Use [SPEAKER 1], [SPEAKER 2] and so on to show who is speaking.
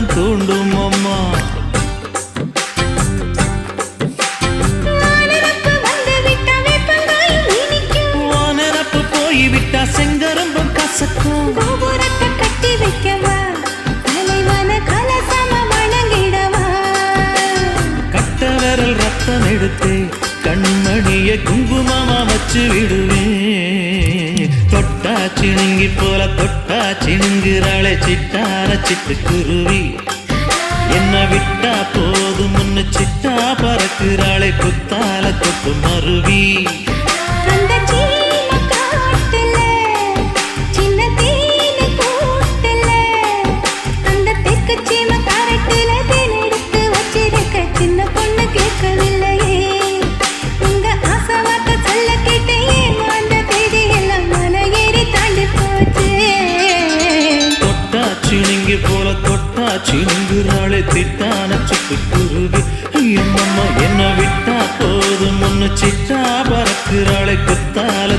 [SPEAKER 1] உள்ளம் தூண்டும் அம்மா. வானரப்பு போய்விட்டா செங்கரும்பம் கசக்கும்.
[SPEAKER 2] கோபுரத்தை கட்டி வைக்கவா தலைவன கலசம வணங்கிடவா.
[SPEAKER 1] கட்ட விரல் ரத்தம் எடுத்து கண்மணிய குங்குமமா வச்சு விடுவேன். தொட்டா சிணுங்கி போல தொட்டா சிணுங்குறாளே சிட்டார சிட்டுக்குருவி. என்ன விட்டா போதும் முன்னு சிட்டா பறக்குறாளே குத்தால தொட்டு மருவி.
[SPEAKER 2] அந்த சீன காட்டுல சின்ன தேனி கூட்டுல அந்த தெற்கு சீம காரட்டுல தேன் எடுத்து வச்சிருக்க சின்ன பொண்ணு கேட்கவில்லையே. உங்க ஆசை வார்த்தை சொல்ல கேட்டேன் அந்த தேதி எல்லாம் மன ஏறி தாண்டி போச்சு.
[SPEAKER 1] தொட்டா சிணுங்கி போல தொட்டா சிணுங்குறாளே திட்டான சிட்டுக்குருவி. அம்மா என்ன விட்டா போதும் முன்னு சிட்டா பறக்குறாளே குத்தால